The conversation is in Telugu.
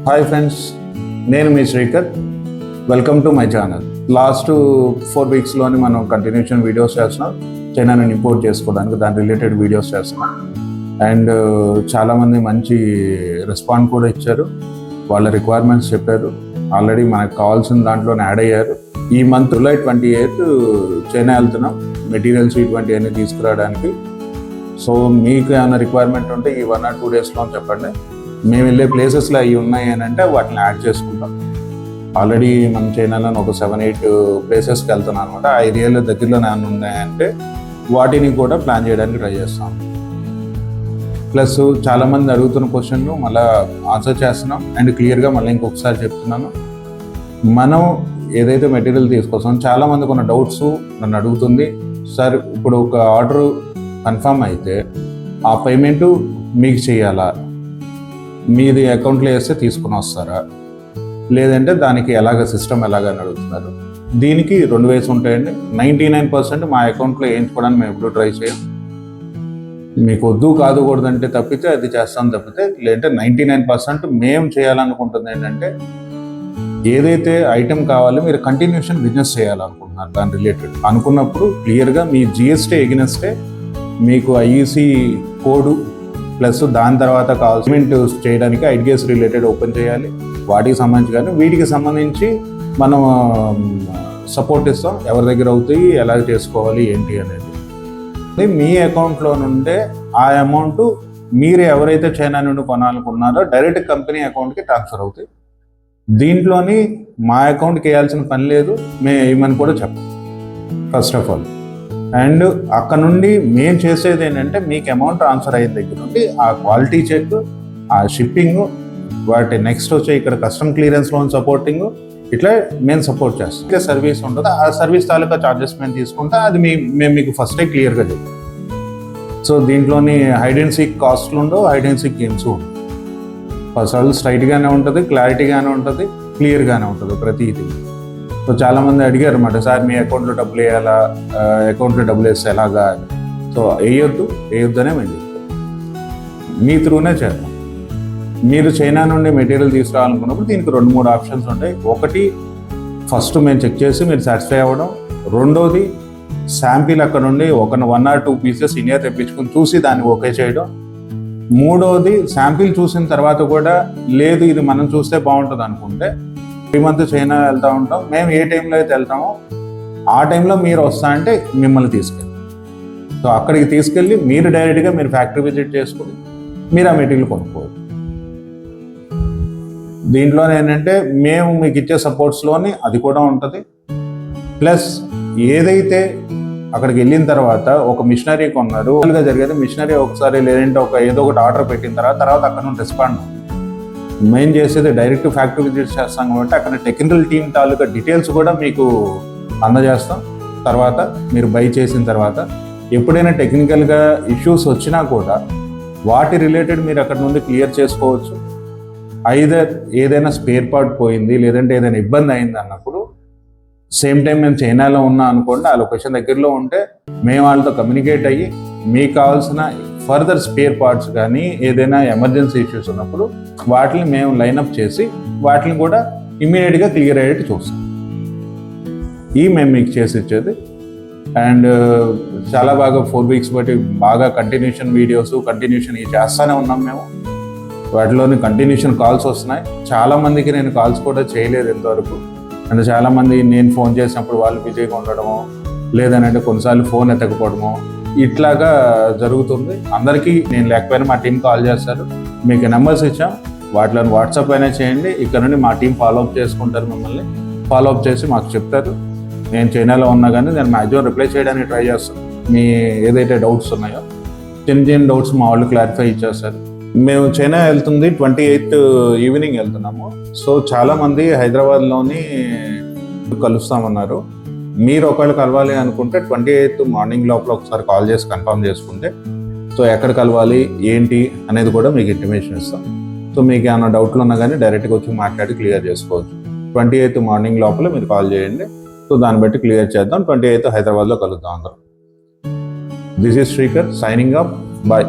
హాయ్ ఫ్రెండ్స్, నేను మీ Srikar. Welcome to my channel. Last 4 వీక్స్లోని మనం కంటిన్యూషన్ వీడియోస్ చేస్తున్నాం. చైనా నుండి ఇంపోర్ట్ చేసుకోవడానికి దాని రిలేటెడ్ వీడియోస్ చేస్తున్నాం. అండ్ చాలామంది మంచి రెస్పాండ్ కూడా ఇచ్చారు, వాళ్ళ రిక్వైర్మెంట్స్ చెప్పారు. ఆల్రెడీ మనకు కావాల్సిన దాంట్లోనే యాడ్ అయ్యారు. ఈ మంత్ జూలై 28 చైనా వెళ్తున్నాం మెటీరియల్స్ ఇటువంటివన్నీ తీసుకురావడానికి. సో మీకు ఏమైనా రిక్వైర్మెంట్ ఉంటే ఈ 1 or 2 డేస్లో చెప్పండి. మేము వెళ్ళే ప్లేసెస్లో అవి ఉన్నాయి అని అంటే వాటిని యాడ్ చేసుకుంటాం. ఆల్రెడీ మన చైనాలో ఒక 7-8 ప్లేసెస్కి వెళ్తున్నాం అనమాట. ఆ ఏరియాలో దగ్గరలో ఏమైనా ఉన్నాయంటే వాటిని కూడా ప్లాన్ చేయడానికి ట్రై చేస్తాం. ప్లస్ చాలామంది అడుగుతున్న క్వశ్చన్లు మళ్ళీ ఆన్సర్ చేస్తున్నాం. అండ్ క్లియర్గా మళ్ళీ ఇంకొకసారి చెప్తున్నాను, మనం ఏదైతే మెటీరియల్ తీసుకొస్తాం చాలామందికి ఉన్న డౌట్స్ నన్ను అడుగుతుంది. సార్, ఇప్పుడు ఒక ఆర్డర్ కన్ఫర్మ్ అయితే ఆ పేమెంటు మీకు చేయాలా, మీది అకౌంట్లో వేస్తే తీసుకుని వస్తారా, లేదంటే దానికి సిస్టమ్ ఎలాగని అడుగుతున్నారు. దీనికి 2 ways ఉంటాయండి. 99% మా అకౌంట్లో వేయించుకోవడానికి మేము ఎప్పుడు ట్రై చేయం. మీకు వద్దు కాదుకూడదంటే తప్పితే అది చేస్తాం తప్పితే, లేదంటే 99% మేము చేయాలనుకుంటుంది ఏంటంటే ఏదైతే ఐటెం కావాలో మీరు కంటిన్యూషన్ బిజినెస్ చేయాలనుకుంటున్నారు దాని రిలేటెడ్ అనుకున్నప్పుడు క్లియర్గా మీ జిఎస్టీ ఎగినెస్టే మీకు ఐఈసీ కోడ్ ప్లస్ దాని తర్వాత పేమెంట్ చేయడానికి ఐడిగేస్ రిలేటెడ్ ఓపెన్ చేయాలి. వాటికి సంబంధించి కానీ వీటికి సంబంధించి మనం సపోర్ట్ ఇస్తాం. ఎవరి దగ్గర అవుతాయి, ఎలా చేసుకోవాలి ఏంటి అనేది. మీ అకౌంట్లో నుండే ఆ అమౌంట్ మీరు ఎవరైతే చైనా నుండి కొనాలనుకున్నారో డైరెక్ట్ కంపెనీ అకౌంట్కి ట్రాన్స్ఫర్ అవుతాయి. దీంట్లోని మా అకౌంట్కి వేయాల్సిన పని లేదు, మేము వేయమని కూడా చెప్పం ఫస్ట్ ఆఫ్ ఆల్. అండ్ అక్కడ నుండి మేము చేసేది ఏంటంటే మీకు అమౌంట్ ట్రాన్స్ఫర్ అయిన దగ్గర నుండి ఆ క్వాలిటీ చెక్, ఆ షిప్పింగ్, వాటి నెక్స్ట్ వచ్చే ఇక్కడ కస్టమ్ క్లియరెన్స్ లోన్ సపోర్టింగ్, ఇట్లా మేము సపోర్ట్ చేస్తాం. ఇంకా సర్వీస్ ఉంటుంది, ఆ సర్వీస్ తాలూకా చార్జెస్ మేము తీసుకుంటే అది మేము మీకు ఫస్టే క్లియర్గా చెప్తాం. సో దీంట్లోని హైడ్ అండ్ సీక్ కాస్ట్లు ఉండవు, హైడ్ అండ్ సీక్ గేమ్స్ ఉండవు. ఫస్ట్ ఆల్ స్ట్రైట్గానే ఉంటుంది, క్లారిటీగానే ఉంటుంది, క్లియర్గానే ఉంటుంది ప్రతిదీ. సో చాలామంది అడిగారు అన్నమాట, సార్ మీ అకౌంట్లో డబ్బులు వేయాలా, అకౌంట్లో డబ్బులు వేస్తే ఎలాగా. సో వేయొద్దనే మేము చెప్తాం, మీ త్రూనే చేద్దాం. మీరు చైనా నుండి మెటీరియల్ తీసుకురావాలనుకున్నప్పుడు దీనికి 2-3 ఆప్షన్స్ ఉంటాయి. ఒకటి, ఫస్ట్ మేము చెక్ చేసి మీరు సాటిస్ఫై అవ్వడం. రెండోది, శాంపిల్ అక్కడ నుండి 1 or 2 pieces ఇండియా తెప్పించుకొని చూసి దాన్ని ఓకే చేయడం. మూడోది, శాంపిల్ చూసిన తర్వాత కూడా లేదు ఇది మనం చూస్తే బాగుంటుంది అనుకుంటే 3 months చైనా వెళ్తూ ఉంటాం. మేము ఏ టైంలో అయితే వెళ్తామో ఆ టైంలో మీరు వస్తా అంటే మిమ్మల్ని తీసుకెళ్ళి, సో అక్కడికి తీసుకెళ్ళి మీరు డైరెక్ట్గా మీరు ఫ్యాక్టరీ విజిట్ చేసుకుని మీరు ఆ మెటీరియల్ కొనుక్కోవచ్చు. దీంట్లో ఏంటంటే మేము మీకు ఇచ్చే సపోర్ట్స్లోని అది కూడా ఉంటుంది. ప్లస్ ఏదైతే అక్కడికి వెళ్ళిన తర్వాత ఒక మిషనరీ కొన్నారు, జరిగేది మిషనరీ ఒకసారి లేదంటే ఏదో ఒకటి ఆర్డర్ పెట్టిన తర్వాత అక్కడ నుండి రెస్పాండ్. మెయిన్ చేసేది డైరెక్ట్ ఫ్యాక్టరీ విజిట్ చేస్తాం కాబట్టి అక్కడ టెక్నికల్ టీమ్ తాలూకా డీటెయిల్స్ కూడా మీకు అందజేస్తాం. తర్వాత మీరు బై చేసిన తర్వాత ఎప్పుడైనా టెక్నికల్గా ఇష్యూస్ వచ్చినా కూడా వాటి రిలేటెడ్ మీరు అక్కడ నుండి క్లియర్ చేసుకోవచ్చు. ఐదర్ ఏదైనా స్పేర్ పార్ట్ పోయింది లేదంటే ఏదైనా ఇబ్బంది అయింది అన్నప్పుడు సేమ్ టైం మేము చైనాలో ఉన్నా అనుకోండి, ఆ లొకేషన్ దగ్గరలో ఉంటే మేము వాళ్ళతో కమ్యూనికేట్ అయ్యి మీకు కావాల్సిన ఫర్దర్ స్పేర్ పార్ట్స్ కానీ ఏదైనా ఎమర్జెన్సీ ఇష్యూస్ ఉన్నప్పుడు వాటిని మేము లైనప్ చేసి వాటిని కూడా ఇమీడియట్గా క్లియర్ అయ్యేట్టు చూస్తాం. మేము మీకు చేసి ఇచ్చేది. అండ్ చాలా బాగా 4 weeks బట్టి బాగా కంటిన్యూషన్ వీడియోస్ కంటిన్యూషన్ ఇవి చేస్తూనే ఉన్నాం మేము. వాటిలోని కంటిన్యూషన్ కాల్స్ వస్తున్నాయి. చాలామందికి నేను కాల్స్ కూడా చేయలేదు ఇంతవరకు. అంటే చాలామంది నేను ఫోన్ చేసినప్పుడు వాళ్ళు బిజీగా ఉండడము, లేదనంటే కొన్నిసార్లు ఫోన్ ఎత్తకపోవడము, ఇట్లాగా జరుగుతుంది. అందరికీ నేను లేకపోయినా మా టీం కాల్ చేస్తారు. మీకు నెంబర్స్ ఇచ్చాం, వాటిలో వాట్సాప్ అయినా చేయండి. ఇక్కడ నుండి మా టీం ఫాలోఅప్ చేసుకుంటారు. మిమ్మల్ని ఫాలోఅప్ చేసి మాకు చెప్తారు. నేను చైనాలో ఉన్నా కానీ నేను మ్యాక్సిమం రిప్లై చేయడానికి ట్రై చేస్తాను. మీ ఏదైతే డౌట్స్ ఉన్నాయో చిన్న డౌట్స్ మా వాళ్ళు క్లారిఫై ఇచ్చేస్తారు. మేము చైనా వెళ్తుంది 28th ఈవినింగ్ వెళ్తున్నాము. సో చాలామంది హైదరాబాద్లోని కలుస్తామన్నారు. మీరు ఒకవేళ కలవాలి అనుకుంటే 28th మార్నింగ్ లోపల ఒకసారి కాల్ చేసి కన్ఫర్మ్ చేసుకుంటే సో ఎక్కడ కలవాలి ఏంటి అనేది కూడా మీకు ఇంటిమేషన్ ఇస్తాం. సో మీకు ఏమైనా డౌట్లు ఉన్నా కానీ డైరెక్ట్గా వచ్చి మాట్లాడి క్లియర్ చేసుకోవచ్చు. 28th మార్నింగ్ లోపల మీరు కాల్ చేయండి. సో దాన్ని బట్టి క్లియర్ చేద్దాం. 28th హైదరాబాద్లో కలుద్దాం అందరం. This is Srikar signing off. Bye.